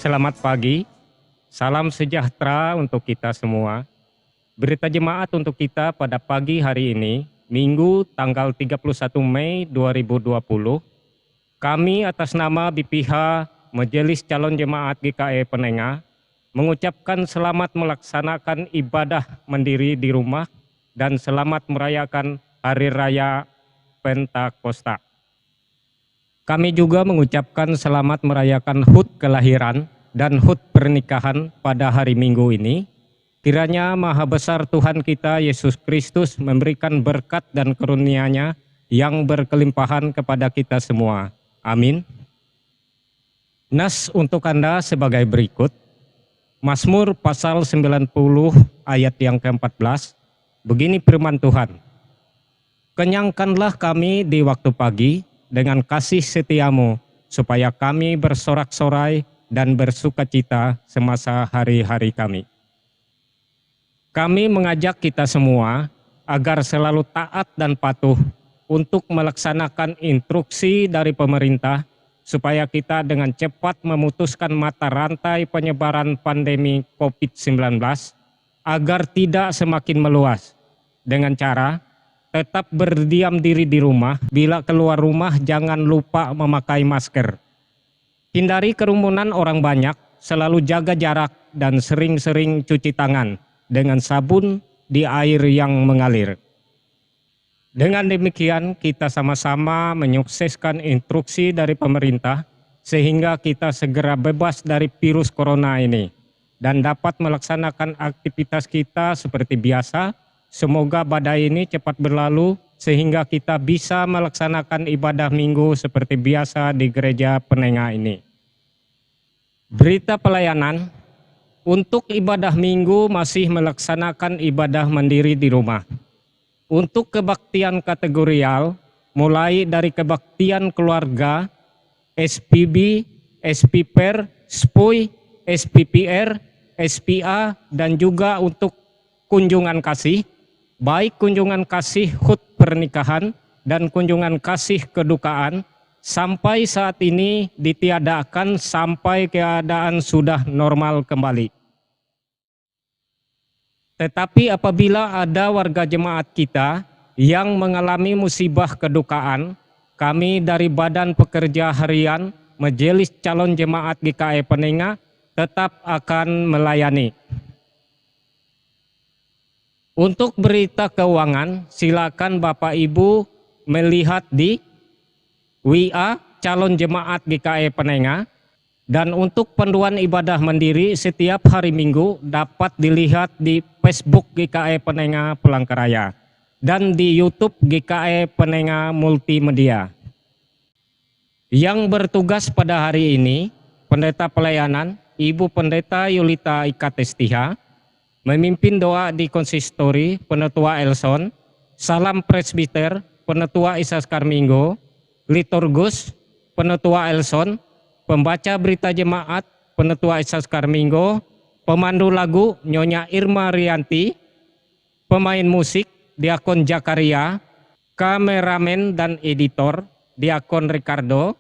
Selamat pagi, salam sejahtera untuk kita semua. Berita jemaat untuk kita pada pagi hari ini, Minggu tanggal 31 Mei 2020. Kami atas nama BPH Majelis Calon Jemaat GKE Penengah mengucapkan selamat melaksanakan ibadah mandiri di rumah dan selamat merayakan Hari Raya Pentakosta. Kami juga mengucapkan selamat merayakan HUT kelahiran dan HUT pernikahan pada hari Minggu ini. Kiranya Maha Besar Tuhan kita Yesus Kristus memberikan berkat dan karunia-Nya yang berkelimpahan kepada kita semua. Amin. Nas untuk Anda sebagai berikut. Mazmur pasal 90 ayat yang ke-14. Begini firman Tuhan. Kenyangkanlah kami di waktu pagi dengan kasih setiamu, supaya kami bersorak-sorai dan bersukacita semasa hari-hari kami. Kami mengajak kita semua agar selalu taat dan patuh untuk melaksanakan instruksi dari pemerintah, supaya kita dengan cepat memutuskan mata rantai penyebaran pandemi COVID-19 agar tidak semakin meluas, dengan cara tetap berdiam diri di rumah. Bila keluar rumah jangan lupa memakai masker. Hindari kerumunan orang banyak, selalu jaga jarak dan sering-sering cuci tangan dengan sabun di air yang mengalir. Dengan demikian kita sama-sama menyukseskan instruksi dari pemerintah sehingga kita segera bebas dari virus corona ini dan dapat melaksanakan aktivitas kita seperti biasa. Semoga badai ini cepat berlalu sehingga kita bisa melaksanakan ibadah minggu seperti biasa di gereja Penengah ini. Berita pelayanan, untuk ibadah minggu masih melaksanakan ibadah mandiri di rumah. Untuk kebaktian kategorial, mulai dari kebaktian keluarga, SPB, SPPR, SPUI, SPPR, SPA, dan juga untuk kunjungan kasih, baik kunjungan kasih HUT pernikahan dan kunjungan kasih kedukaan, sampai saat ini ditiadakan sampai keadaan sudah normal kembali. Tetapi apabila ada warga jemaat kita yang mengalami musibah kedukaan, kami dari Badan Pekerja Harian Majelis Calon Jemaat GKE Penengah tetap akan melayani. Untuk berita keuangan, silakan Bapak Ibu melihat di WA Calon Jemaat GKE Penengah. Dan untuk panduan ibadah mandiri setiap hari Minggu dapat dilihat di Facebook GKE Penengah Palangkaraya dan di YouTube GKE Penengah Multimedia. Yang bertugas pada hari ini, Pendeta Pelayanan Ibu Pendeta Yulita Ika Testiha, memimpin doa di konsistori Penetua Elson, salam presbiter Penetua Isas Karminggo, liturgus Penetua Elson, pembaca berita jemaat Penetua Isas Karminggo, pemandu lagu Nyonya Irma Rianti, pemain musik Diakon Jakaria, kameramen dan editor Diakon Ricardo,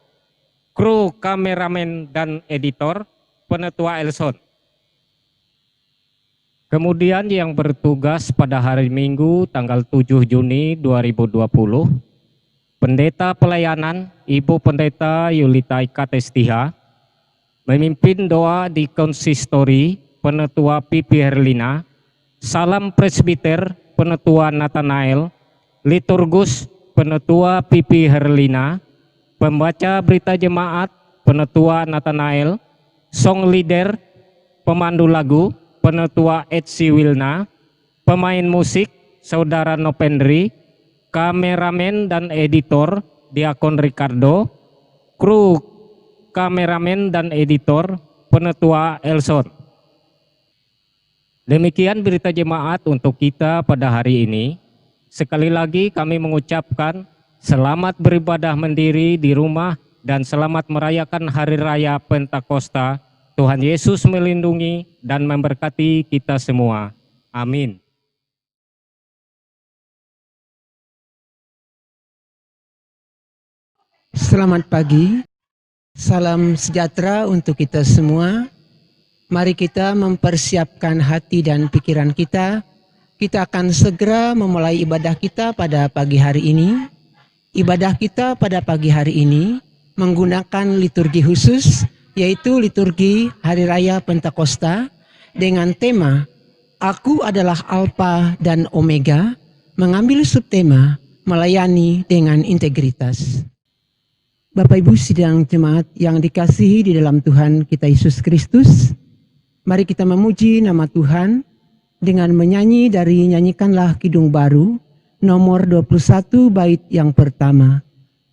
kru kameramen dan editor Penetua Elson. Kemudian yang bertugas pada hari Minggu tanggal 7 Juni 2020, Pendeta Pelayanan Ibu Pendeta Yulita Ika Testiha, memimpin doa di konsistori Penetua Pipi Herlina, salam presbiter Penetua Nathanael, liturgus Penetua Pipi Herlina, pembaca berita jemaat Penetua Nathanael, song leader pemandu lagu Penetua Etsi Wilna, pemain musik Saudara Nopendri, kameramen dan editor Diakon Ricardo, kru kameramen dan editor Penetua Elson. Demikian berita jemaat untuk kita pada hari ini. Sekali lagi kami mengucapkan selamat beribadah mandiri di rumah dan selamat merayakan Hari Raya Pentakosta. Tuhan Yesus melindungi dan memberkati kita semua. Amin. Selamat pagi, salam sejahtera untuk kita semua. Mari kita mempersiapkan hati dan pikiran kita. Kita akan segera memulai ibadah kita pada pagi hari ini. Ibadah kita pada pagi hari ini menggunakan liturgi khusus, yaitu liturgi Hari Raya Pentakosta dengan tema Aku adalah Alfa dan Omega, mengambil subtema melayani dengan integritas. Bapak Ibu sidang jemaat yang dikasihi di dalam Tuhan kita Yesus Kristus, mari kita memuji nama Tuhan dengan menyanyi dari Nyanyikanlah Kidung Baru nomor 21 bait yang pertama.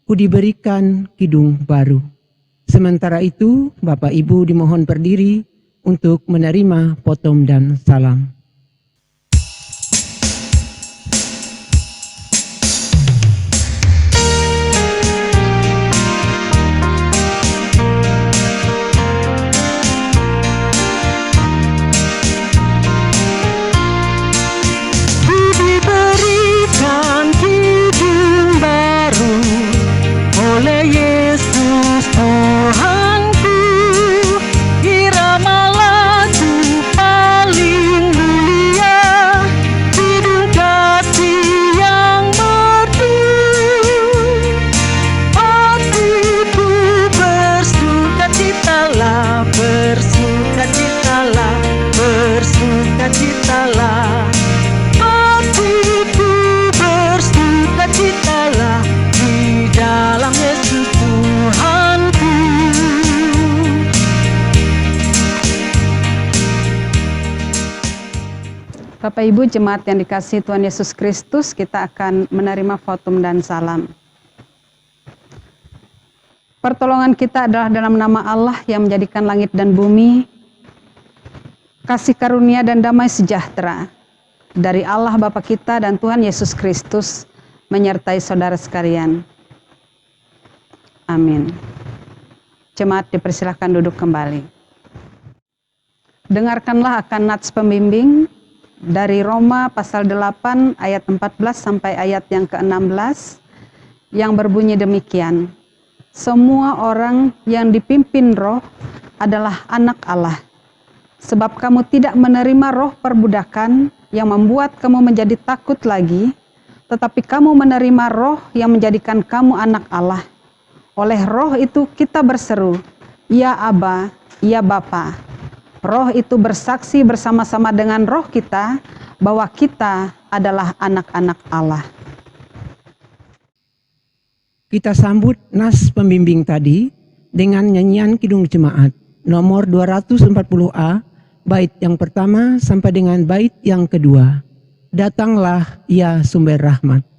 Ku diberikan kidung baru. Sementara itu Bapak Ibu dimohon berdiri untuk menerima potom dan salam. Bapak Ibu jemaat yang dikasihi Tuhan Yesus Kristus, kita akan menerima votum dan salam. Pertolongan kita adalah dalam nama Allah yang menjadikan langit dan bumi, kasih karunia dan damai sejahtera dari Allah Bapa kita dan Tuhan Yesus Kristus menyertai saudara sekalian. Amin. Jemaat dipersilahkan duduk kembali. Dengarkanlah akan nats pembimbing dari Roma pasal 8 ayat 14 sampai ayat yang ke-16 yang berbunyi demikian. Semua orang yang dipimpin roh adalah anak Allah. Sebab kamu tidak menerima roh perbudakan yang membuat kamu menjadi takut lagi, tetapi kamu menerima roh yang menjadikan kamu anak Allah. Oleh roh itu kita berseru, Ya Aba, Ya Bapa. Roh itu bersaksi bersama-sama dengan roh kita bahwa kita adalah anak-anak Allah. Kita sambut nas pembimbing tadi dengan nyanyian Kidung Jemaat nomor 240A, bait yang pertama sampai dengan bait yang kedua. Datanglah ya sumber rahmat.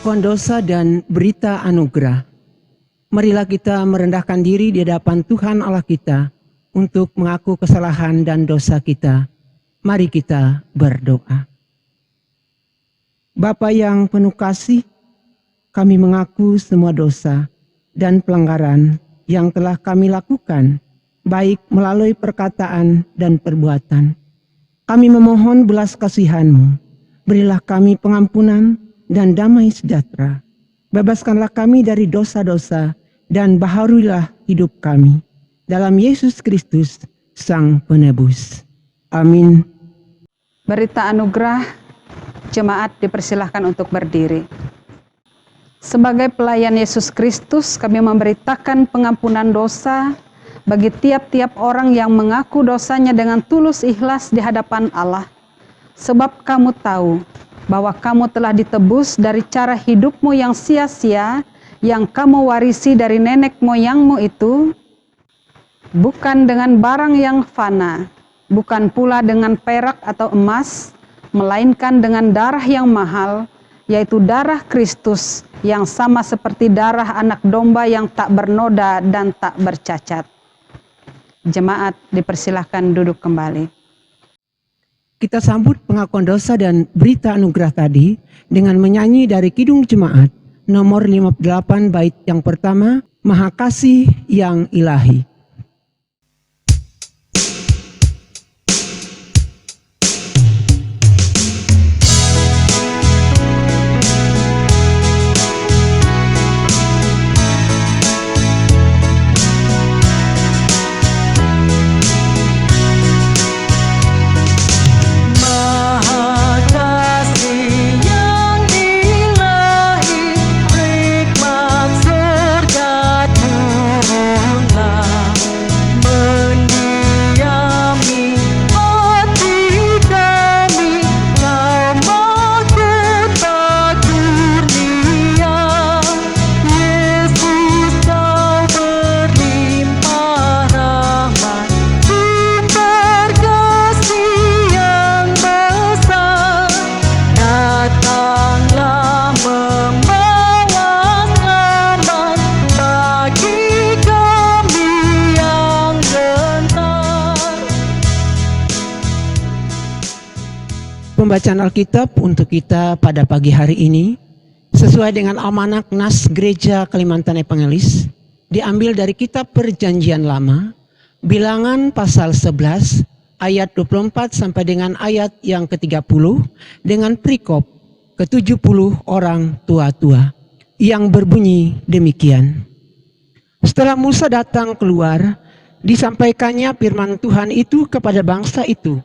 Pengakuan dosa dan berita anugerah. Marilah kita merendahkan diri di hadapan Tuhan Allah kita untuk mengaku kesalahan dan dosa kita. Mari kita berdoa. Bapa yang penuh kasih, kami mengaku semua dosa dan pelanggaran yang telah kami lakukan, baik melalui perkataan dan perbuatan. Kami memohon belas kasihan-Mu. Berilah kami pengampunan dan damai sejahtera. Bebaskanlah kami dari dosa-dosa dan baharuilah hidup kami. Dalam Yesus Kristus, Sang Penebus. Amin. Berita anugerah, jemaat dipersilahkan untuk berdiri. Sebagai pelayan Yesus Kristus, kami memberitakan pengampunan dosa bagi tiap-tiap orang yang mengaku dosanya dengan tulus ikhlas di hadapan Allah. Sebab kamu tahu bahwa kamu telah ditebus dari cara hidupmu yang sia-sia, yang kamu warisi dari nenek moyangmu itu, bukan dengan barang yang fana, bukan pula dengan perak atau emas, melainkan dengan darah yang mahal, yaitu darah Kristus, yang sama seperti darah anak domba yang tak bernoda dan tak bercacat. Jemaat dipersilahkan duduk kembali. Kita sambut pengakuan dosa dan berita anugerah tadi dengan menyanyi dari Kidung Jemaat nomor 58 bait yang pertama, Maha Kasih yang Ilahi. Pembacaan Alkitab untuk kita pada pagi hari ini sesuai dengan almanak Nas Gereja Kalimantan Evangelis diambil dari kitab Perjanjian Lama, Bilangan pasal 11 ayat 24 sampai dengan ayat yang ke-30 dengan perikop ke-70 orang tua-tua yang berbunyi demikian. Setelah Musa datang keluar, disampaikannya firman Tuhan itu kepada bangsa itu.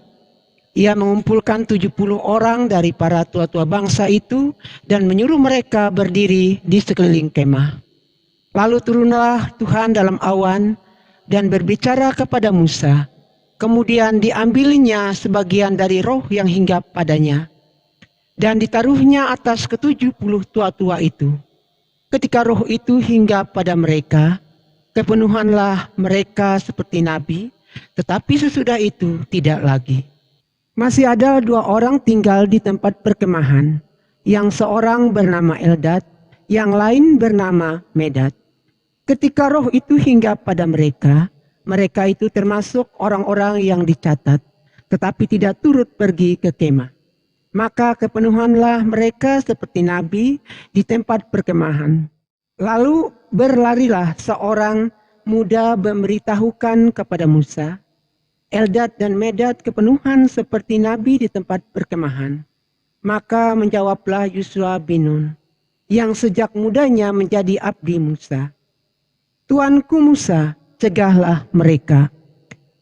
Ia mengumpulkan 70 orang dari para tua-tua bangsa itu dan menyuruh mereka berdiri di sekeliling kemah. Lalu turunlah Tuhan dalam awan dan berbicara kepada Musa. Kemudian diambilnya sebagian dari roh yang hinggap padanya dan ditaruhnya atas ke-70 tua-tua itu. Ketika roh itu hinggap pada mereka, kepenuhanlah mereka seperti nabi, tetapi sesudah itu tidak lagi. Masih ada 2 orang tinggal di tempat perkemahan, yang seorang bernama Eldad, yang lain bernama Medad. Ketika roh itu hinggap pada mereka, mereka itu termasuk orang-orang yang dicatat, tetapi tidak turut pergi ke kemah. Maka kepenuhanlah mereka seperti nabi di tempat perkemahan. Lalu berlarilah seorang muda memberitahukan kepada Musa, Eldad dan Medad kepenuhan seperti nabi di tempat perkemahan. Maka menjawablah Yosua bin Nun, yang sejak mudanya menjadi abdi Musa. Tuanku Musa, cegahlah mereka.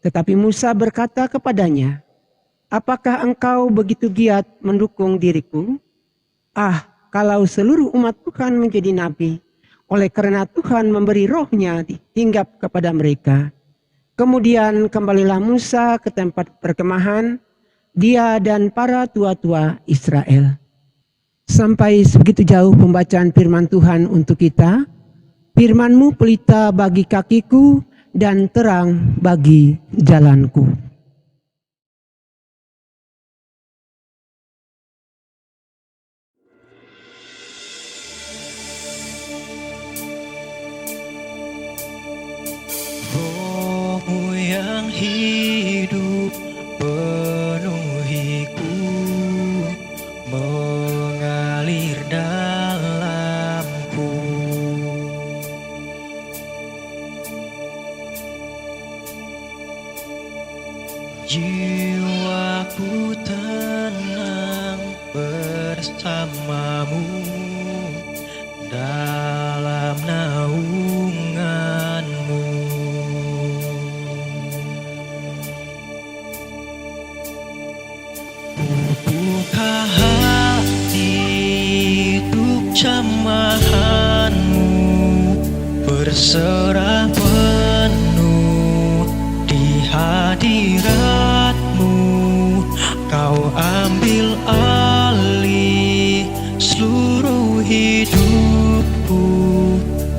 Tetapi Musa berkata kepadanya, apakah engkau begitu giat mendukung diriku? Ah, kalau seluruh umat Tuhan menjadi nabi, oleh karena Tuhan memberi rohnya hinggap kepada mereka. Kemudian kembalilah Musa ke tempat perkemahan, dia dan para tua-tua Israel. Sampai sebegitu jauh pembacaan firman Tuhan untuk kita. Firman-Mu pelita bagi kakiku dan terang bagi jalanku. Yang hidup penuhiku, mengalir dalamku. bersamamu dalam naunganmu. Buka hati untuk jamahanmu, berserah penuh di hadiratmu. Kau ambil alih seluruh hidupku,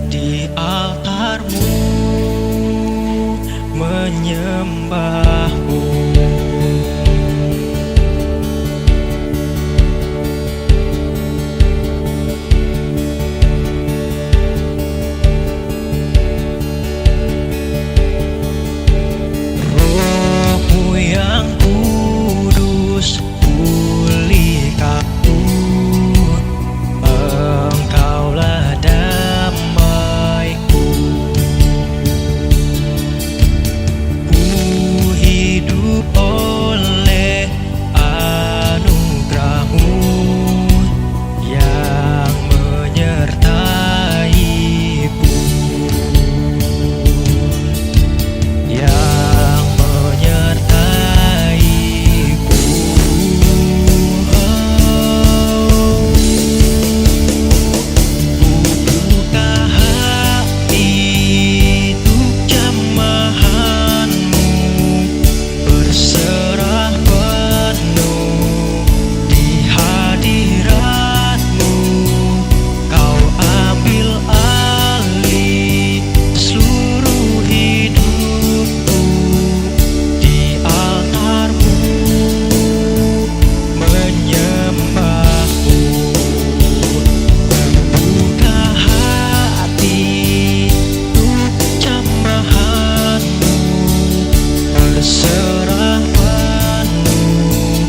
di altarmu menyembahmu. Rohmu yang kudus pulihkanku, Engkaulah damaiku. Ku hidup oleh anugerah-Mu yang menyertaiku, yang menyertaiku. Buka hati untuk jamahanmu, berserah penuh di hadiratmu. Kau ambil alih seluruh hidupku, di altarmu menyembahmu. Buka hati untuk jamahanmu, berserah penuh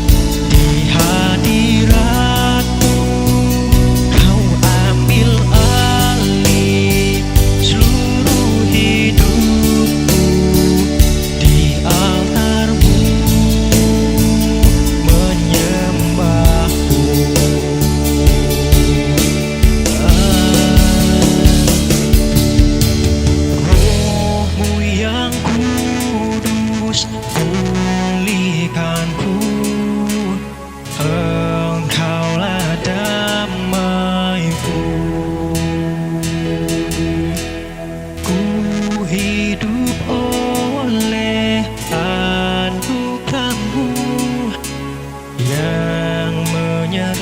di hadiratmu. Kau ambil alih seluruh hidupku, di altarmu menyembahmu. Rohmu yang kudus pulihkanku, Engkaulah damaiku. Ku hidup oleh anugerah-Mu yang menyertaiku.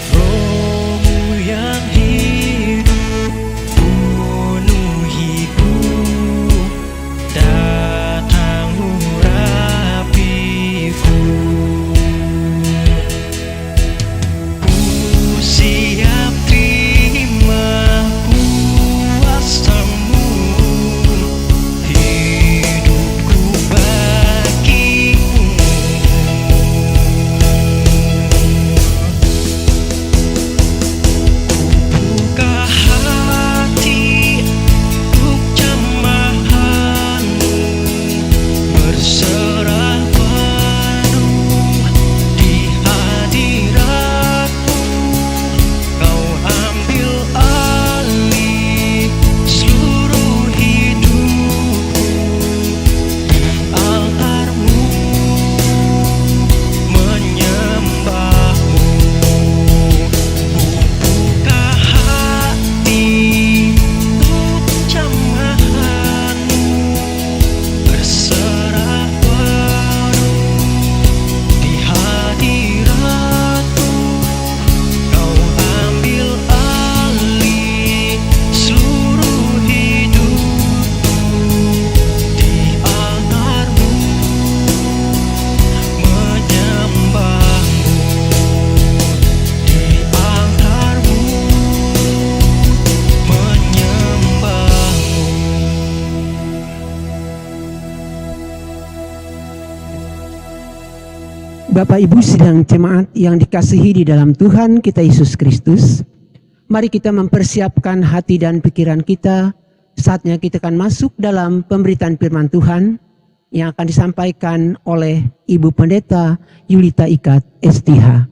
Rohmu yang hidup penuhiku, datang urapiku. Ku siap terima kuasa-Mu, hidupku bagimu. Buka hati untuk jamahanmu, berserah penuh di hadiratmu. Kau ambil alih seluruh hidupku, di altarmu menyembahmu. Buka hati untuk jamahanmu, berserah penuh di hadiratmu. Kau ambil alih seluruh hidupku, di altarmu menyembahmu, di altarmu menyembahmu. Bapak Ibu sidang jemaat yang dikasihi di dalam Tuhan kita Yesus Kristus, mari kita mempersiapkan hati dan pikiran kita. Saatnya kita akan masuk dalam pemberitaan firman Tuhan yang akan disampaikan oleh Ibu Pendeta Yulita Ikat, STH.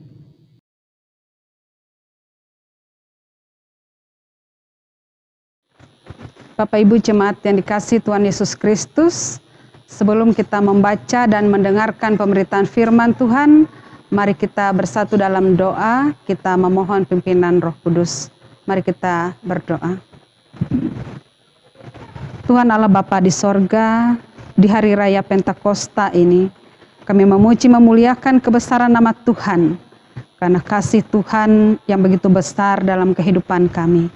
Bapak Ibu jemaat yang dikasihi Tuhan Yesus Kristus, sebelum kita membaca dan mendengarkan pemberitaan firman Tuhan, mari kita bersatu dalam doa, kita memohon pimpinan Roh Kudus. Mari kita berdoa. Tuhan Allah Bapa di sorga, di hari raya Pentakosta ini, kami memuji memuliakan kebesaran nama Tuhan, karena kasih Tuhan yang begitu besar dalam kehidupan kami.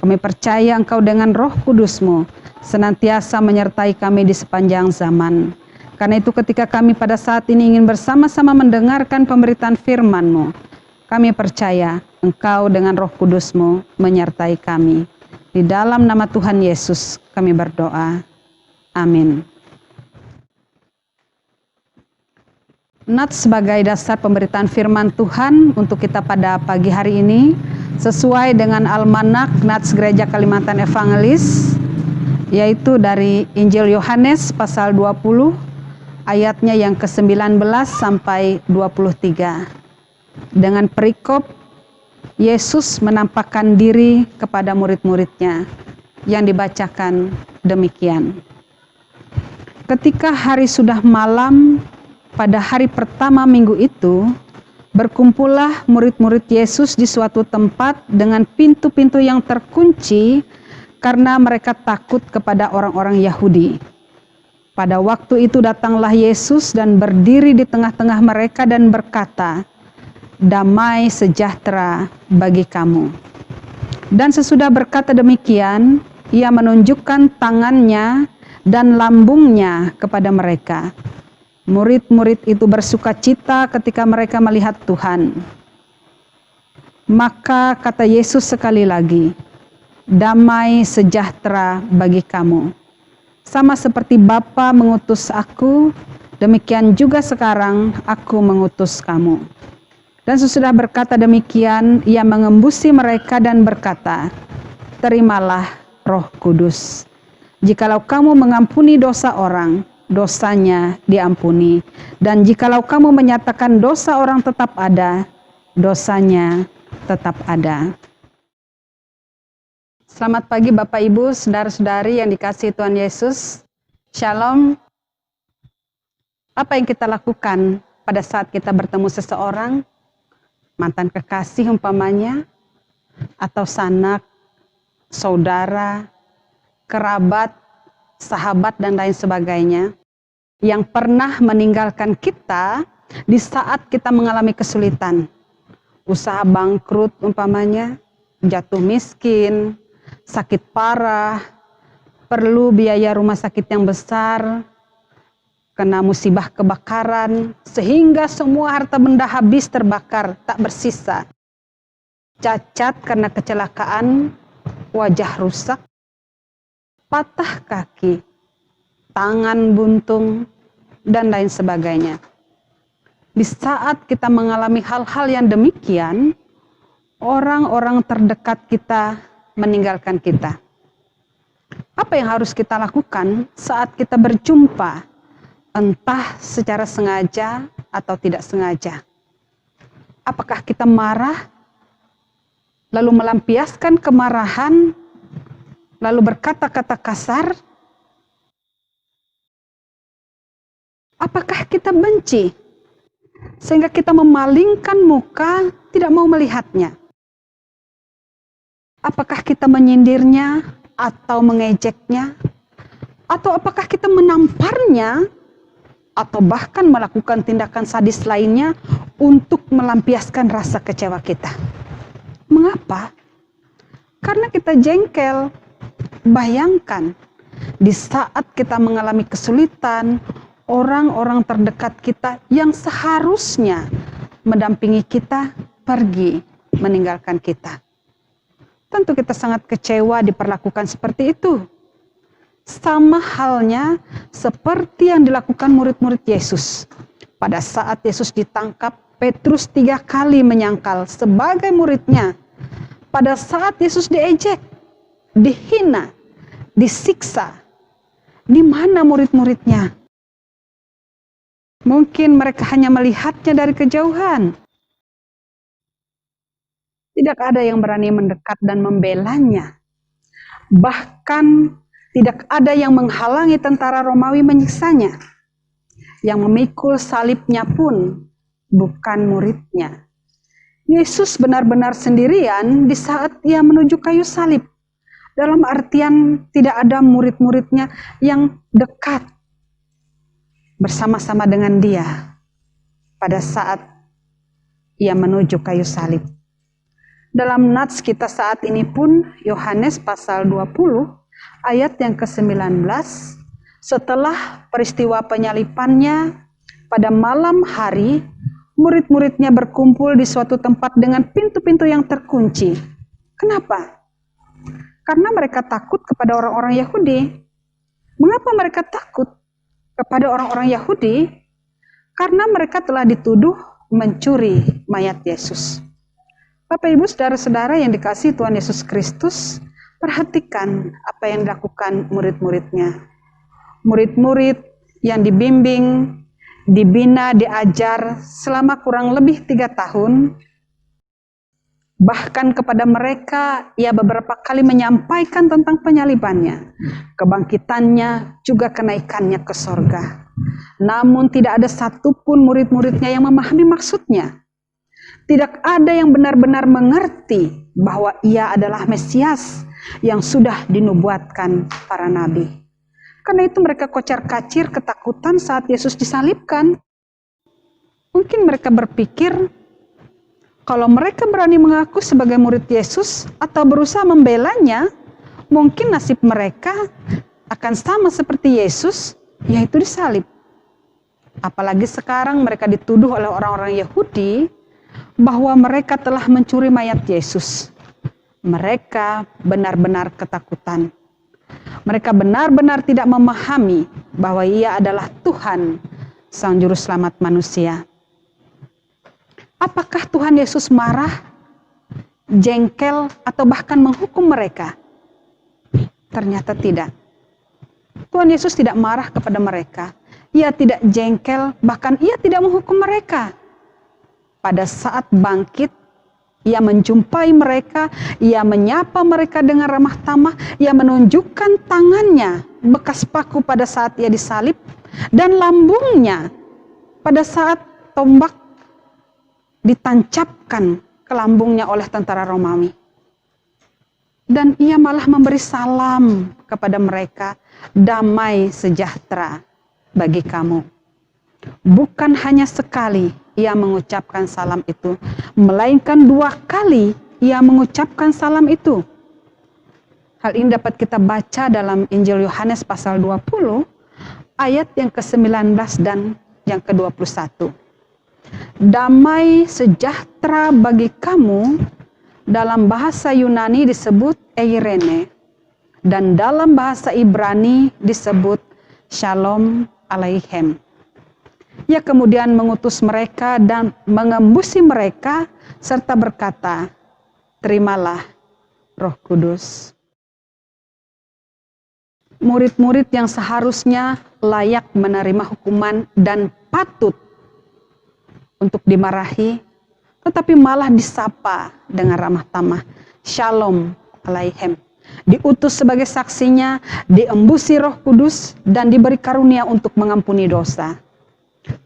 Kami percaya Engkau dengan Roh Kudus-Mu senantiasa menyertai kami di sepanjang zaman. Karena itu ketika kami pada saat ini ingin bersama-sama mendengarkan pemberitaan firman-Mu, kami percaya Engkau dengan Roh Kudus-Mu menyertai kami. Di dalam nama Tuhan Yesus kami berdoa. Amin. Nats sebagai dasar pemberitaan firman Tuhan untuk kita pada pagi hari ini sesuai dengan Almanak Nats Gereja Kalimantan Evangelis, yaitu dari Injil Yohanes pasal 20 ayatnya yang ke-19 sampai 23. Dengan perikop Yesus menampakkan diri kepada murid-muridnya yang dibacakan demikian. Ketika hari sudah malam, pada hari pertama minggu itu, berkumpullah murid-murid Yesus di suatu tempat dengan pintu-pintu yang terkunci karena mereka takut kepada orang-orang Yahudi. Pada waktu itu datanglah Yesus dan berdiri di tengah-tengah mereka dan berkata, "Damai sejahtera bagi kamu." Dan sesudah berkata demikian, ia menunjukkan tangannya dan lambungnya kepada mereka. Murid-murid itu bersukacita ketika mereka melihat Tuhan. Maka kata Yesus sekali lagi, "Damai sejahtera bagi kamu. Sama seperti Bapa mengutus aku, demikian juga sekarang aku mengutus kamu." Dan sesudah berkata demikian, ia mengembusi mereka dan berkata, "Terimalah Roh Kudus. Jikalau kamu mengampuni dosa orang, dosanya diampuni. Dan jikalau kamu menyatakan dosa orang tetap ada, dosanya tetap ada." Selamat pagi Bapak Ibu, saudara-saudari yang dikasihi Tuhan Yesus. Shalom. Apa yang kita lakukan pada saat kita bertemu seseorang, mantan kekasih umpamanya, atau sanak, saudara, kerabat, sahabat, dan lain sebagainya, yang pernah meninggalkan kita di saat kita mengalami kesulitan, usaha bangkrut umpamanya, jatuh miskin, sakit parah, perlu biaya rumah sakit yang besar, kena musibah kebakaran, sehingga semua harta benda habis terbakar, tak bersisa, cacat karena kecelakaan, wajah rusak, patah kaki, tangan buntung, dan lain sebagainya. Di saat kita mengalami hal-hal yang demikian, orang-orang terdekat kita meninggalkan kita. Apa yang harus kita lakukan saat kita berjumpa, entah secara sengaja atau tidak sengaja? Apakah kita marah, lalu melampiaskan kemarahan, lalu berkata-kata kasar? Apakah kita benci sehingga kita memalingkan muka, tidak mau melihatnya? Apakah kita menyindirnya atau mengejeknya? Atau apakah kita menamparnya atau bahkan melakukan tindakan sadis lainnya untuk melampiaskan rasa kecewa kita? Mengapa? Karena kita jengkel. Bayangkan, di saat kita mengalami kesulitan, orang-orang terdekat kita yang seharusnya mendampingi kita pergi meninggalkan kita. Tentu kita sangat kecewa diperlakukan seperti itu. Sama halnya seperti yang dilakukan murid-murid Yesus. Pada saat Yesus ditangkap, Petrus 3 kali menyangkal sebagai muridnya. Pada saat Yesus diejek, dihina, disiksa, di mana murid-muridnya? Mungkin mereka hanya melihatnya dari kejauhan. Tidak ada yang berani mendekat dan membelanya. Bahkan tidak ada yang menghalangi tentara Romawi menyiksanya. Yang memikul salibnya pun bukan muridnya. Yesus benar-benar sendirian di saat ia menuju kayu salib. Dalam artian tidak ada murid-muridnya yang dekat bersama-sama dengan dia pada saat ia menuju kayu salib. Dalam nats kita saat ini pun, Yohanes pasal 20 ayat yang ke-19, setelah peristiwa penyalipannya pada malam hari, murid-muridnya berkumpul di suatu tempat dengan pintu-pintu yang terkunci. Kenapa? Karena mereka takut kepada orang-orang Yahudi. Mengapa mereka takut kepada orang-orang Yahudi? Karena mereka telah dituduh mencuri mayat Yesus. Bapak Ibu saudara-saudara yang dikasihi Tuhan Yesus Kristus, perhatikan apa yang dilakukan murid-muridnya. Murid-murid yang dibimbing, dibina, diajar selama kurang lebih 3 tahun. Bahkan kepada mereka, ia beberapa kali menyampaikan tentang penyalibannya, kebangkitannya, juga kenaikannya ke sorga. Namun tidak ada satupun murid-muridnya yang memahami maksudnya. Tidak ada yang benar-benar mengerti bahwa ia adalah Mesias yang sudah dinubuatkan para nabi. Karena itu mereka kocar-kacir ketakutan saat Yesus disalibkan. Mungkin mereka berpikir, kalau mereka berani mengaku sebagai murid Yesus atau berusaha membelanya, mungkin nasib mereka akan sama seperti Yesus, yaitu disalib. Apalagi sekarang mereka dituduh oleh orang-orang Yahudi bahwa mereka telah mencuri mayat Yesus. Mereka benar-benar ketakutan. Mereka benar-benar tidak memahami bahwa ia adalah Tuhan, Sang Juru Selamat manusia. Apakah Tuhan Yesus marah, jengkel, atau bahkan menghukum mereka? Ternyata tidak. Tuhan Yesus tidak marah kepada mereka. Ia tidak jengkel, bahkan ia tidak menghukum mereka. Pada saat bangkit, ia menjumpai mereka, ia menyapa mereka dengan ramah tamah, ia menunjukkan tangannya, bekas paku pada saat ia disalib, dan lambungnya pada saat tombak ditancapkan ke lambungnya oleh tentara Romawi. Dan ia malah memberi salam kepada mereka, damai sejahtera bagi kamu. Bukan hanya sekali ia mengucapkan salam itu, melainkan 2 kali ia mengucapkan salam itu. Hal ini dapat kita baca dalam Injil Yohanes pasal 20, ayat yang ke-19 dan yang ke-21. Damai sejahtera bagi kamu dalam bahasa Yunani disebut eirene dan dalam bahasa Ibrani disebut shalom aleichem. Ia kemudian mengutus mereka dan mengembusi mereka serta berkata, terimalah Roh Kudus. Murid-murid yang seharusnya layak menerima hukuman dan patut untuk dimarahi, tetapi malah disapa dengan ramah tamah. Shalom aleichem. Diutus sebagai saksinya, diembusi Roh Kudus, dan diberi karunia untuk mengampuni dosa.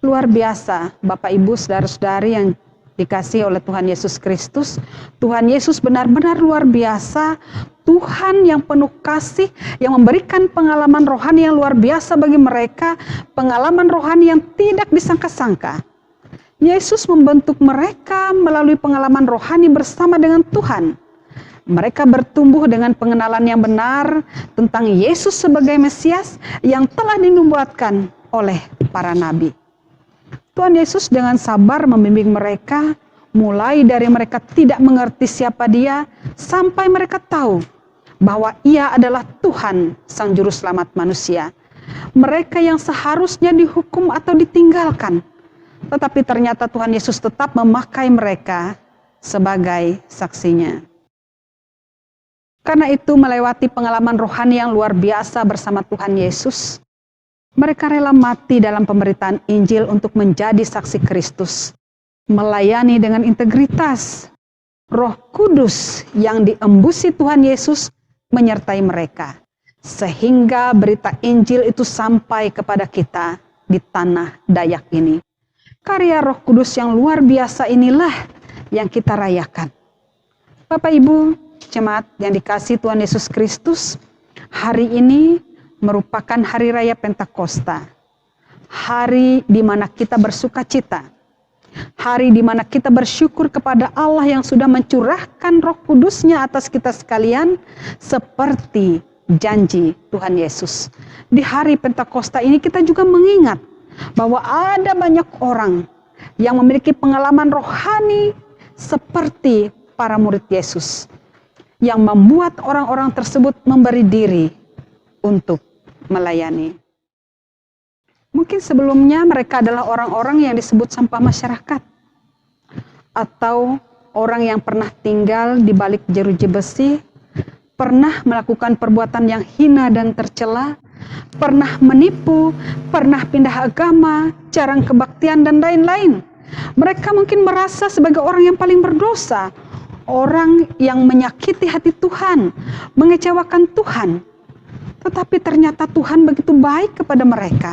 Luar biasa, Bapak Ibu, saudara-saudari yang dikasihi oleh Tuhan Yesus Kristus. Tuhan Yesus benar-benar luar biasa. Tuhan yang penuh kasih, yang memberikan pengalaman rohani yang luar biasa bagi mereka. Pengalaman rohani yang tidak disangka-sangka. Yesus membentuk mereka melalui pengalaman rohani bersama dengan Tuhan. Mereka bertumbuh dengan pengenalan yang benar tentang Yesus sebagai Mesias yang telah dinubuatkan oleh para nabi. Tuhan Yesus dengan sabar membimbing mereka, mulai dari mereka tidak mengerti siapa Dia, sampai mereka tahu bahwa Ia adalah Tuhan, Sang Juru Selamat manusia. Mereka yang seharusnya dihukum atau ditinggalkan, tetapi ternyata Tuhan Yesus tetap memakai mereka sebagai saksinya. Karena itu melewati pengalaman rohani yang luar biasa bersama Tuhan Yesus, Mereka rela mati dalam pemberitaan Injil untuk menjadi saksi Kristus, melayani dengan integritas. Roh Kudus yang diembusi Tuhan Yesus menyertai mereka, sehingga berita Injil itu sampai kepada kita di tanah Dayak ini. Karya Roh Kudus yang luar biasa inilah yang kita rayakan. Bapak Ibu, jemaat yang dikasihi Tuhan Yesus Kristus, hari ini merupakan hari raya Pentakosta. Hari di mana kita bersuka cita. Hari di mana kita bersyukur kepada Allah yang sudah mencurahkan Roh Kudus-Nya atas kita sekalian seperti janji Tuhan Yesus. Di hari Pentakosta ini kita juga mengingat bahwa ada banyak orang yang memiliki pengalaman rohani seperti para murid Yesus, yang membuat orang-orang tersebut memberi diri untuk melayani. Mungkin sebelumnya mereka adalah orang-orang yang disebut sampah masyarakat, atau orang yang pernah tinggal di balik jeruji besi, pernah melakukan perbuatan yang hina dan tercela, pernah menipu, pernah pindah agama, jarang kebaktian, dan lain-lain. Mereka mungkin merasa sebagai orang yang paling berdosa, orang yang menyakiti hati Tuhan, mengecewakan Tuhan. Tetapi ternyata Tuhan begitu baik kepada mereka.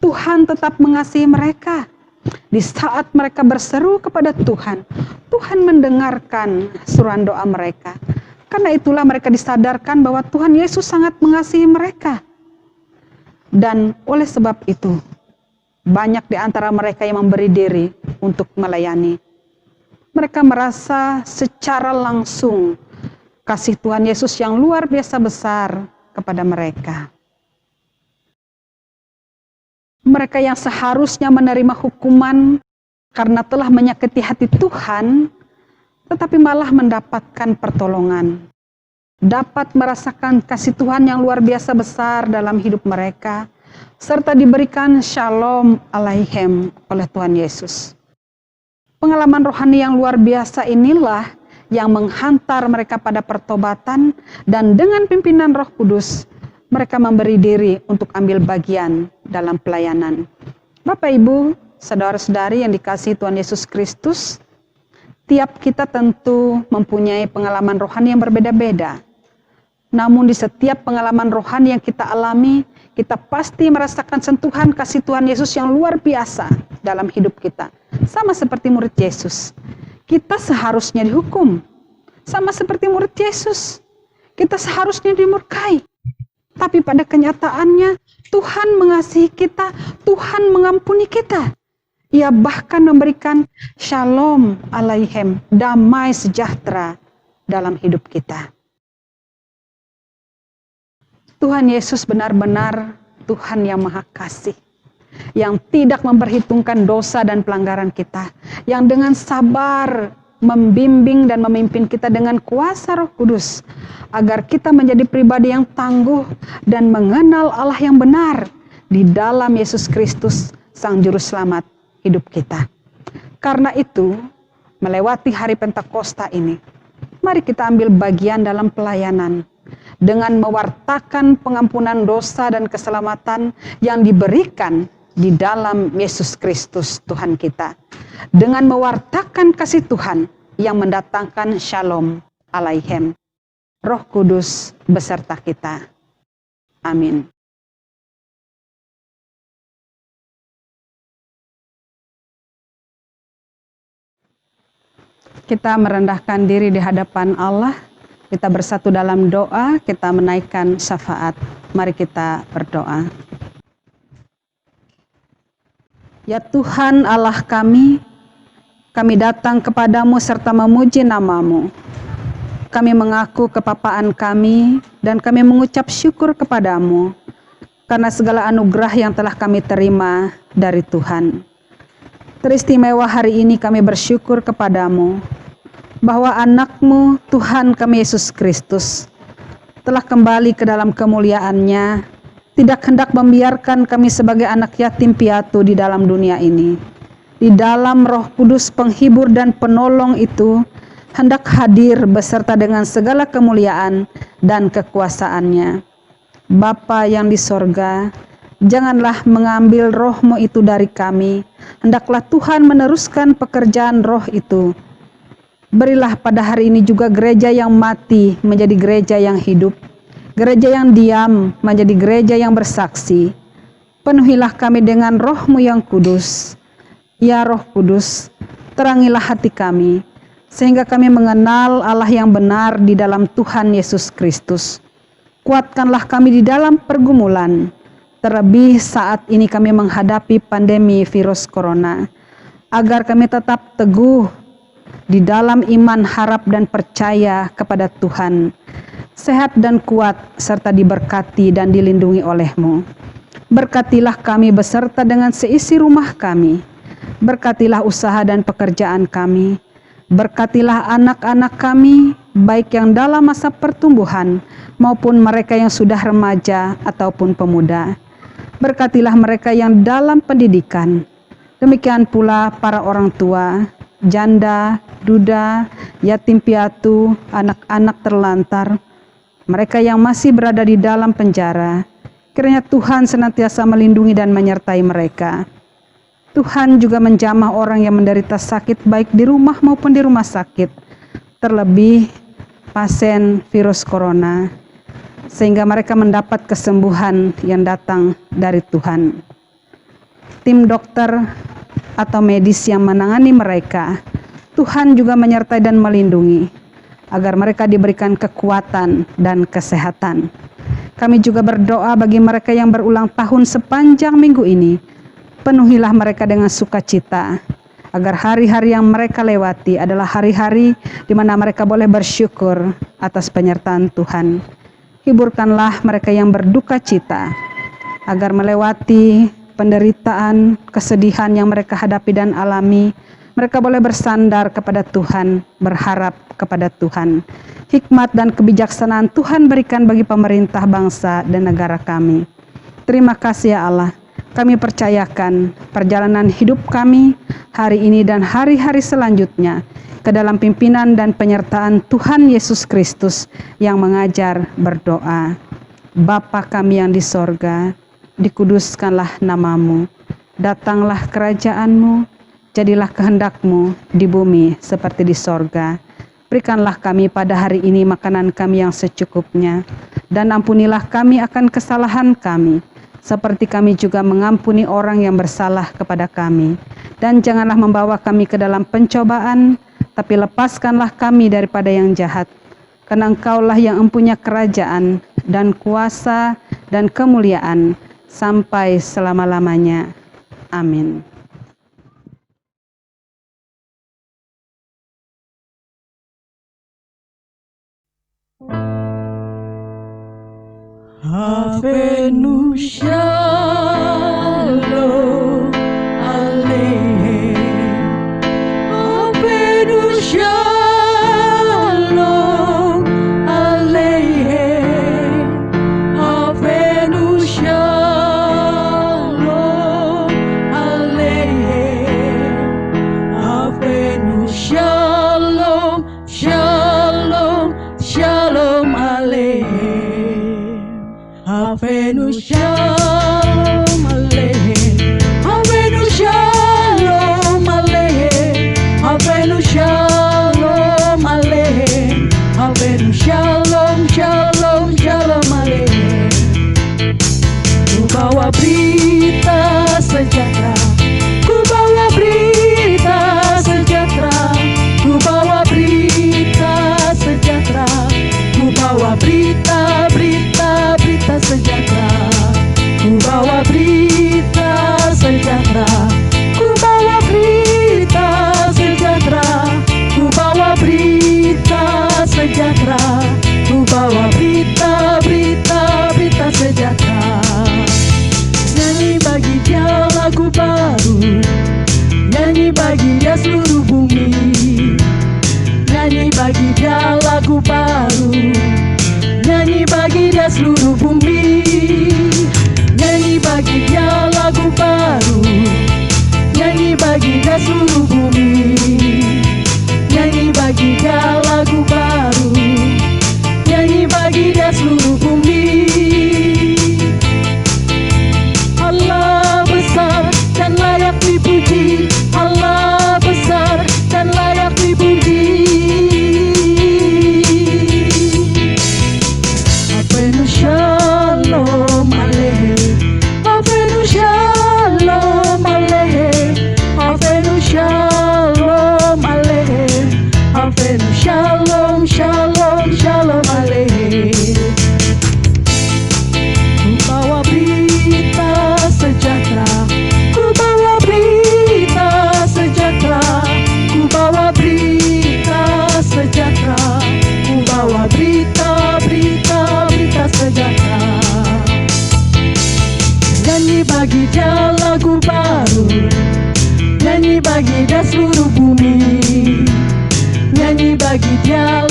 Tuhan tetap mengasihi mereka. Di saat mereka berseru kepada Tuhan, Tuhan mendengarkan seruan doa mereka. Karena itulah mereka disadarkan bahwa Tuhan Yesus sangat mengasihi mereka. Dan oleh sebab itu, banyak di antara mereka yang memberi diri untuk melayani. Mereka merasa secara langsung kasih Tuhan Yesus yang luar biasa besar kepada mereka. Mereka yang seharusnya menerima hukuman karena telah menyakiti hati Tuhan, tetapi malah mendapatkan pertolongan. Dapat merasakan kasih Tuhan yang luar biasa besar dalam hidup mereka, serta diberikan shalom alaihim oleh Tuhan Yesus. Pengalaman rohani yang luar biasa inilah yang menghantar mereka pada pertobatan, dan dengan pimpinan Roh Kudus, mereka memberi diri untuk ambil bagian dalam pelayanan. Bapak, Ibu, saudara-saudari yang dikasihi Tuhan Yesus Kristus, tiap kita tentu mempunyai pengalaman rohani yang berbeda-beda. Namun di setiap pengalaman rohani yang kita alami, kita pasti merasakan sentuhan kasih Tuhan Yesus yang luar biasa dalam hidup kita. Sama seperti murid Yesus. Kita seharusnya dihukum. Sama seperti murid Yesus. Kita seharusnya dimurkai. Tapi pada kenyataannya, Tuhan mengasihi kita, Tuhan mengampuni kita. Ia bahkan memberikan shalom alaihim, damai sejahtera dalam hidup kita. Tuhan Yesus benar-benar Tuhan yang Maha Kasih, yang tidak memperhitungkan dosa dan pelanggaran kita, yang dengan sabar membimbing dan memimpin kita dengan kuasa Roh Kudus, agar kita menjadi pribadi yang tangguh dan mengenal Allah yang benar di dalam Yesus Kristus, Sang Juru Selamat hidup kita. Karena itu, melewati hari Pentakosta ini, mari kita ambil bagian dalam pelayanan dengan mewartakan pengampunan dosa dan keselamatan yang diberikan di dalam Yesus Kristus Tuhan kita, dengan mewartakan kasih Tuhan yang mendatangkan shalom alaihim. Roh Kudus beserta kita. Amin. Kita merendahkan diri di hadapan Allah. Kita bersatu dalam doa, kita menaikkan syafaat. Mari kita berdoa. Ya Tuhan Allah kami datang kepadamu serta memuji nama-Mu. Kami mengaku kepapaan kami dan kami mengucap syukur kepadamu karena segala anugerah yang telah kami terima dari Tuhan. Teristimewa hari ini kami bersyukur kepadamu bahwa anak-Mu Tuhan kami Yesus Kristus telah kembali ke dalam kemuliaan-Nya, tidak hendak membiarkan kami sebagai anak yatim piatu di dalam dunia ini. Di dalam Roh Kudus penghibur dan penolong itu hendak hadir beserta dengan segala kemuliaan dan kekuasaan-Nya. Bapa yang di sorga, Janganlah mengambil roh-Mu itu dari kami. Hendaklah Tuhan meneruskan pekerjaan roh itu. Berilah pada hari ini juga gereja yang mati menjadi gereja yang hidup. Gereja yang diam menjadi gereja yang bersaksi. Penuhilah kami dengan roh-Mu yang kudus. Ya Roh Kudus, terangilah hati kami, sehingga kami mengenal Allah yang benar di dalam Tuhan Yesus Kristus. Kuatkanlah kami di dalam pergumulan, terlebih saat ini kami menghadapi pandemi virus corona, agar kami tetap teguh di dalam iman, harap, dan percaya kepada Tuhan, sehat dan kuat, serta diberkati dan dilindungi oleh-Mu. Berkatilah kami beserta dengan seisi rumah kami. Berkatilah usaha dan pekerjaan kami. Berkatilah anak-anak kami, baik yang dalam masa pertumbuhan maupun mereka yang sudah remaja ataupun pemuda. Berkatilah mereka yang dalam pendidikan. Demikian pula para orang tua, janda, duda, yatim piatu, anak-anak terlantar, mereka yang masih berada di dalam penjara. Kiranya Tuhan senantiasa melindungi dan menyertai mereka. Tuhan juga menjamah orang yang menderita sakit baik di rumah maupun di rumah sakit, terlebih pasien virus corona, sehingga mereka mendapat kesembuhan yang datang dari Tuhan. Tim dokter atau medis yang menangani mereka, Tuhan juga menyertai dan melindungi, agar mereka diberikan kekuatan dan kesehatan. Kami juga berdoa bagi mereka yang berulang tahun sepanjang minggu ini. Penuhilah mereka dengan sukacita, agar hari-hari yang mereka lewati adalah hari-hari di mana mereka boleh bersyukur atas penyertaan Tuhan. Hiburkanlah mereka yang berduka cita, agar melewati penderitaan, kesedihan yang mereka hadapi dan alami, mereka boleh bersandar kepada Tuhan, berharap kepada Tuhan. Hikmat dan kebijaksanaan Tuhan berikan bagi pemerintah bangsa dan negara kami. Terima kasih ya Allah. Kami percayakan perjalanan hidup kami hari ini dan hari-hari selanjutnya ke dalam pimpinan dan penyertaan Tuhan Yesus Kristus yang mengajar berdoa. Bapa kami yang di sorga, dikuduskanlah nama-Mu, datanglah kerajaan-Mu, jadilah kehendak-Mu di bumi seperti di sorga. Berikanlah kami pada hari ini makanan kami yang secukupnya, dan ampunilah kami akan kesalahan kami, seperti kami juga mengampuni orang yang bersalah kepada kami. Dan janganlah membawa kami ke dalam pencobaan, tapi lepaskanlah kami daripada yang jahat. Karena Engkaulah yang empunya kerajaan dan kuasa dan kemuliaan sampai selama-lamanya. Amin. Avenu Shalom Aleichem, Avenu Shalom Aleichem, Avenu Shalom Aleichem, Avenu Shalom, Shalom, Shalom Aleichem. Avenu Shalom Aleichem, Avenu Shalom Aleichem, Avenu Shalom Aleichem, Avenu Shalom, Shalom, Shalom Aleichem. Ku bawa berita sejahtera, ku bawa berita sejahtera, ku bawa berita sejahtera, ku bawa berita sejahtera, ku bawa berita sejahtera, ku bawa berita sejahtera, ku bawa berita sejahtera, ku bawa berita sejahtera. Nyanyi bagi Dia lagu baru, nyanyi bagi Dia seluruh bumi, nyanyi bagi Dia lagu baru, nyanyi bagi Dia seluruh bumi, nyanyi bagi Dia lagu baru, nyanyi bagi Dia seluruh bumi, nyanyi bagi Dia lagu baru, nyanyi bagi Dia seluruh bumi.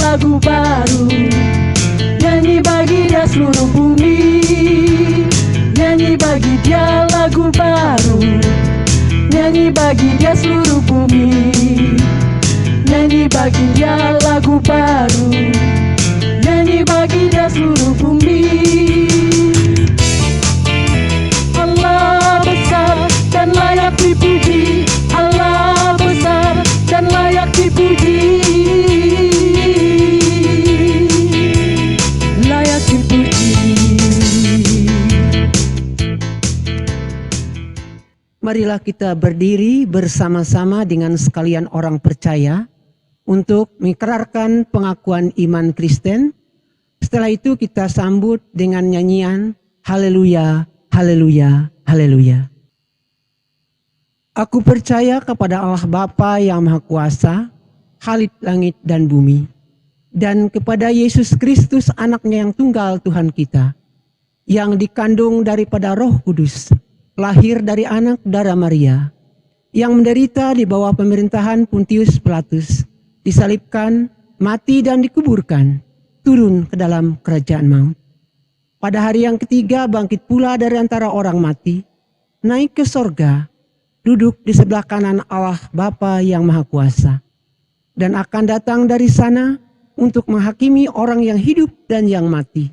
lagu baru. Nyanyi bagi dia seluruh bumi, nyanyi bagi dia lagu baru. Nyanyi bagi dia seluruh bumi, nyanyi bagi dia lagu baru. Nyanyi bagi dia seluruh bumi. Allah besar dan layak dipuji, Allah besar dan layak dipuji, layak dipuji. Marilah kita berdiri bersama-sama dengan sekalian orang percaya untuk mengikrarkan pengakuan iman Kristen. Setelah itu kita sambut dengan nyanyian Haleluya, Haleluya, Haleluya. Aku percaya kepada Allah Bapa yang Maha Kuasa, Khalik langit dan bumi, dan kepada Yesus Kristus anaknya yang tunggal Tuhan kita, yang dikandung daripada Roh Kudus, lahir dari anak darah Maria, yang menderita di bawah pemerintahan Pontius Pilatus, disalibkan, mati dan dikuburkan, turun ke dalam kerajaan maut. Pada hari yang ketiga bangkit pula dari antara orang mati, naik ke sorga, duduk di sebelah kanan Allah Bapa yang Maha Kuasa, dan akan datang dari sana untuk menghakimi orang yang hidup dan yang mati.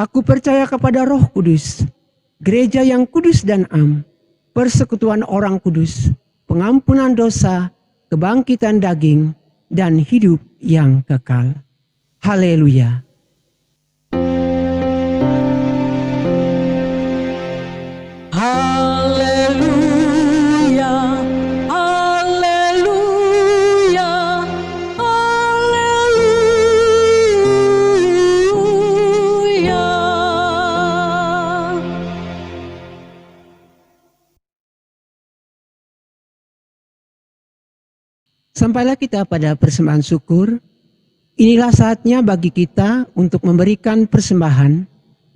Aku percaya kepada Roh Kudus, gereja yang kudus dan am, persekutuan orang kudus, pengampunan dosa, kebangkitan daging, dan hidup yang kekal. Haleluya. Haleluya, haleluya, haleluya. Sampailah kita pada persembahan syukur. Inilah saatnya bagi kita untuk memberikan persembahan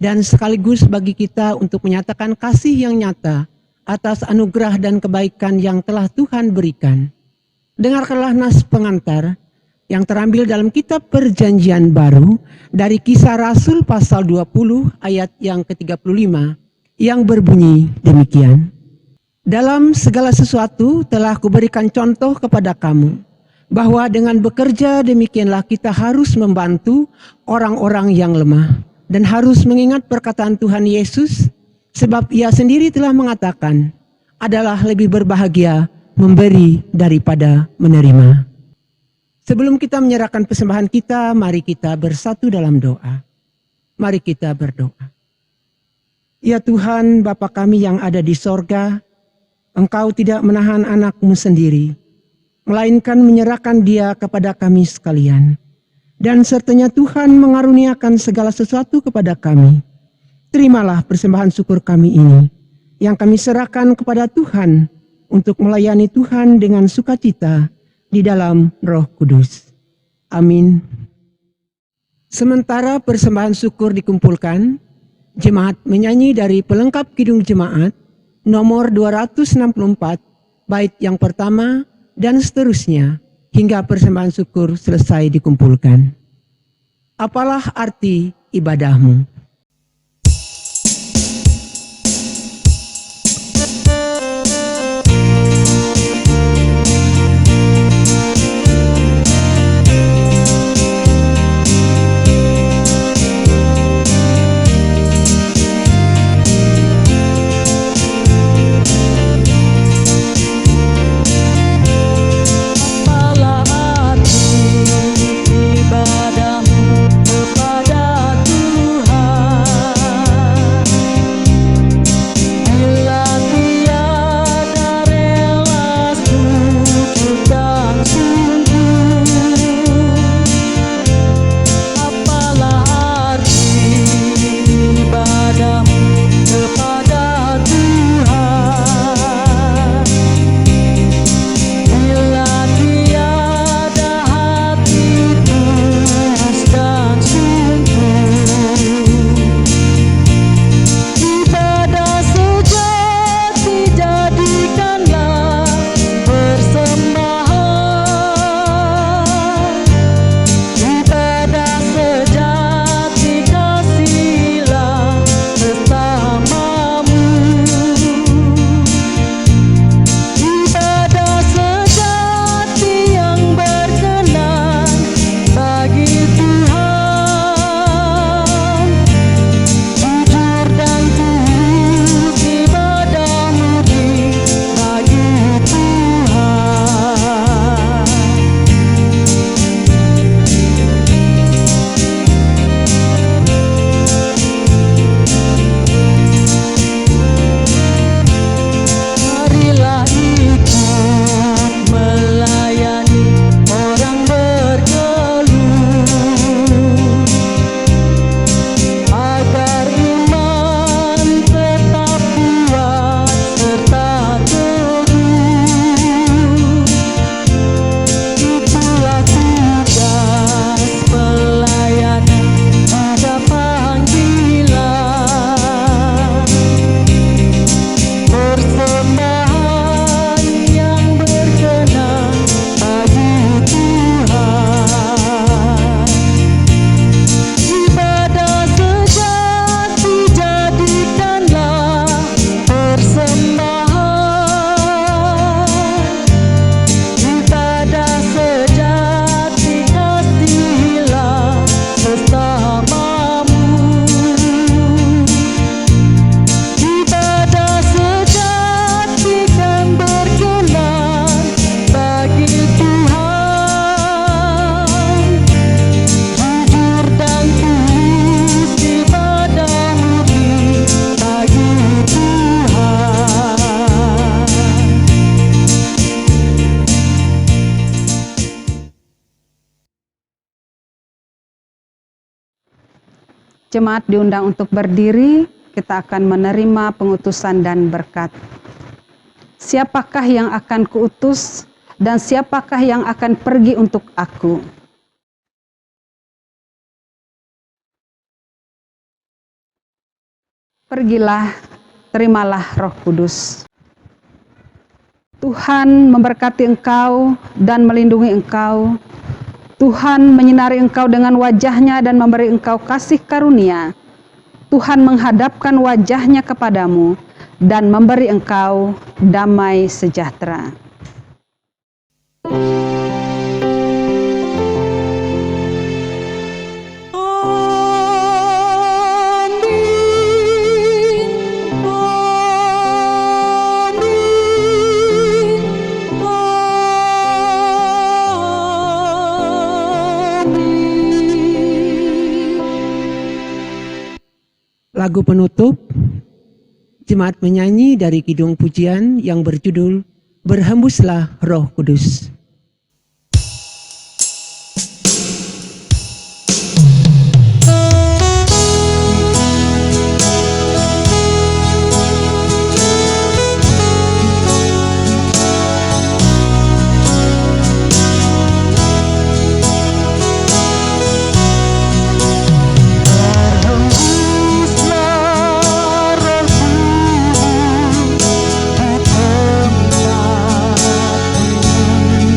dan sekaligus bagi kita untuk menyatakan kasih yang nyata atas anugerah dan kebaikan yang telah Tuhan berikan. Dengarkanlah nas pengantar yang terambil dalam kitab Perjanjian Baru dari Kisah Rasul pasal 20 ayat yang ke-35 yang berbunyi demikian. Dalam segala sesuatu telah kuberikan contoh kepada kamu, bahwa dengan bekerja demikianlah kita harus membantu orang-orang yang lemah dan harus mengingat perkataan Tuhan Yesus, sebab ia sendiri telah mengatakan, adalah lebih berbahagia memberi daripada menerima. Sebelum kita menyerahkan persembahan kita, mari kita bersatu dalam doa. Mari kita berdoa. Ya Tuhan, Bapa kami yang ada di sorga, Engkau tidak menahan anak-Mu sendiri, melainkan menyerahkan dia kepada kami sekalian. Dan sertanya Tuhan mengaruniakan segala sesuatu kepada kami. Terimalah persembahan syukur kami ini, yang kami serahkan kepada Tuhan untuk melayani Tuhan dengan sukacita di dalam Roh Kudus. Amin. Sementara persembahan syukur dikumpulkan, jemaat menyanyi dari pelengkap Kidung Jemaat nomor 264, bait yang pertama dan seterusnya hingga persembahan syukur selesai dikumpulkan. Apalah arti ibadahmu? Apalah arti ibadahmu kepada Tuhan? Jemaat diundang untuk berdiri, kita akan menerima pengutusan dan berkat. Siapakah yang akan kuutus dan siapakah yang akan pergi untuk aku? Pergilah, terimalah Roh Kudus. Tuhan memberkati engkau dan melindungi engkau. Tuhan menyinari engkau dengan wajah-Nya dan memberi engkau kasih karunia. Tuhan menghadapkan wajah-Nya kepadamu dan memberi engkau damai sejahtera. Lagu penutup, jemaat menyanyi dari kidung pujian yang berjudul Berhembuslah Roh Kudus. Berhembuslah Roh Kudus di tempat ini.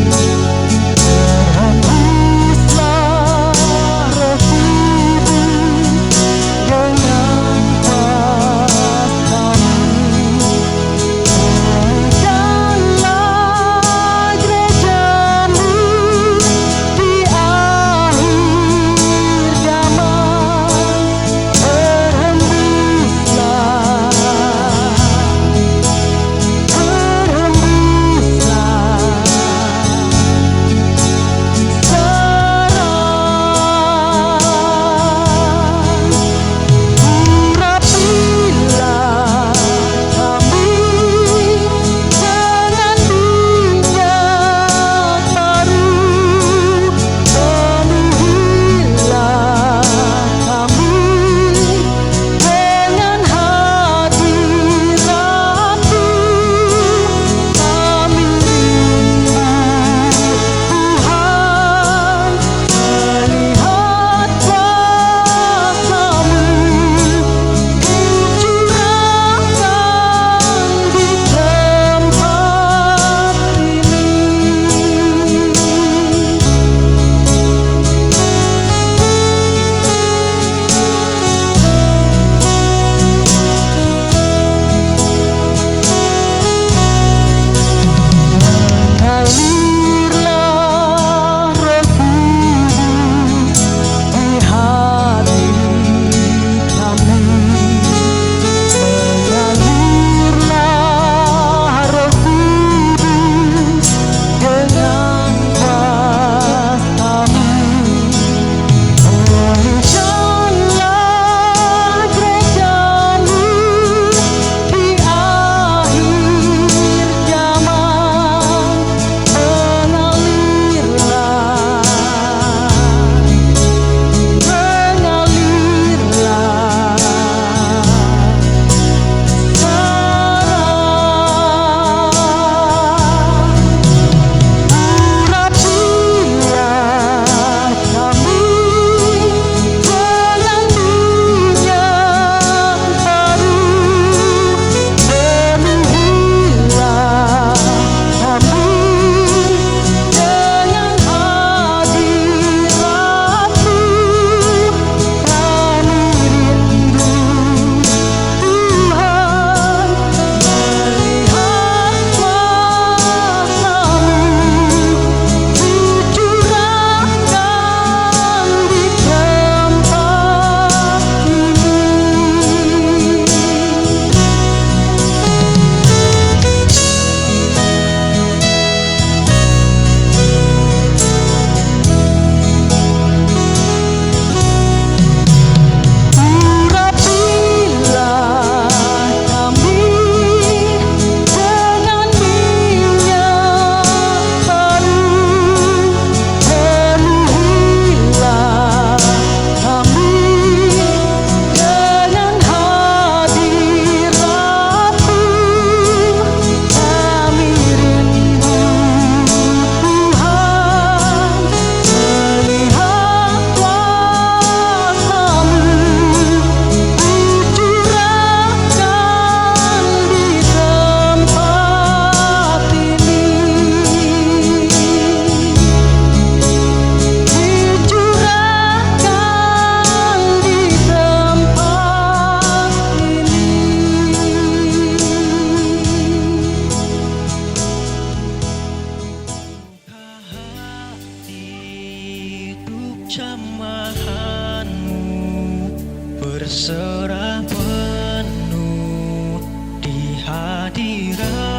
berserah penuh di hadirat-Mu.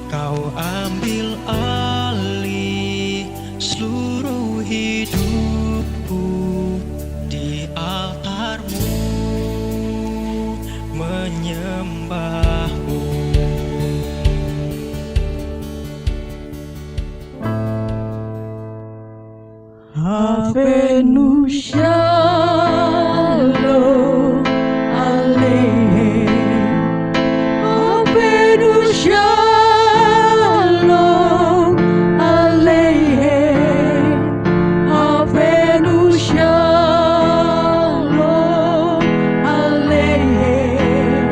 Kau ambil alih seluruh hidupku, di altar-Mu menyembah-Mu. Avenu Shalom Aleichem, Avenu Shalom Aleichem, Avenu Shalom Aleichem,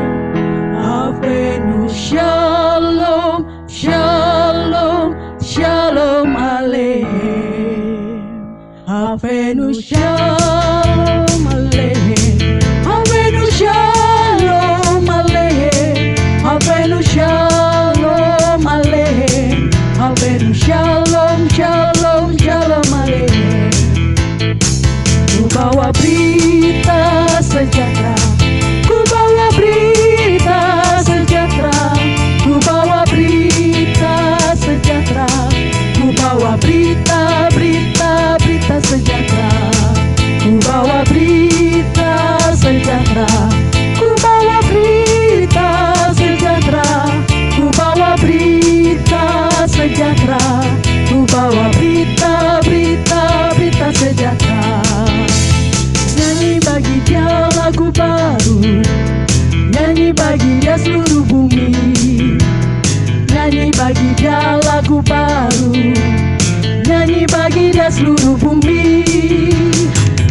Avenu Shalom, Shalom, Shalom Aleichem. Avenu Shalom Aleichem, Avenu Shalom Aleichem, Avenu Shalom Aleichem, Avenu Shalom, Shalom, Shalom Aleichem. Ku bawa berita sejahtera, ku bawa berita sejahtera, ku bawa berita sejahtera, ku bawa berita, berita, berita sejahtera, ku bawa berita sejahtera, ku bawa berita sejahtera, ku bawa berita sejahtera, ku bawa berita, berita, berita sejahtera. Nyanyi bagi Dia lagu baru, nyanyi bagi Dia seluruh bumi, nyanyi bagi Dia lagu baru, nyanyi bagi Dia seluruh bumi,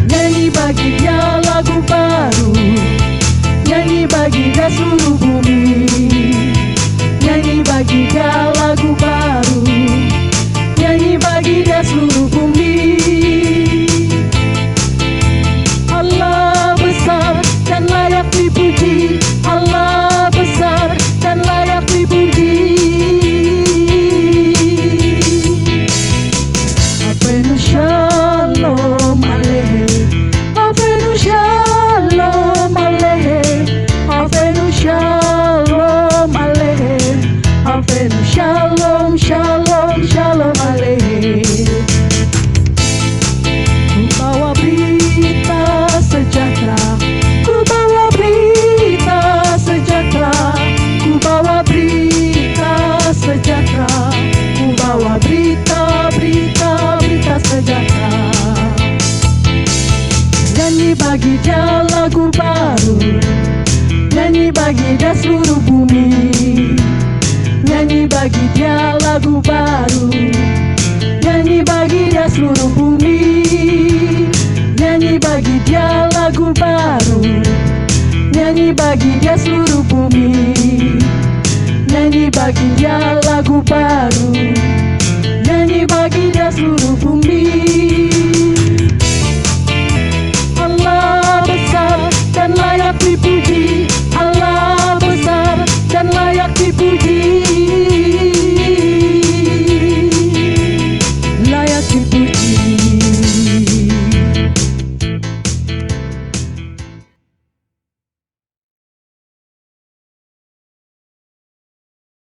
nyanyi bagi Dia lagu baru, nyanyi bagi Dia seluruh bumi, nyanyi bagi Dia lagu baru, nyanyi bagi Dia seluruh bumi. Allah besar dan layak dipuji, Allah besar dan layak dipuji. Avenu Shalom Aleichem, Avenu Shalom Aleichem, Avenu Shalom Aleichem, Avenu Shalom, Shalom, Shalom Aleichem. Ku bawa berita sejahtera, ku bawa berita sejahtera, ku bawa berita sejahtera, ku bawa berita, berita, berita sejahtera. Nyanyi bagi Dia lagu baru, nyanyi bagi Dia seluruh bumi, nyanyi bagi Dia lagu baru, nyanyi bagi Dia seluruh bumi, nyanyi bagi Dia lagu baru, nyanyi bagi Dia seluruh bumi, nyanyi bagi Dia lagu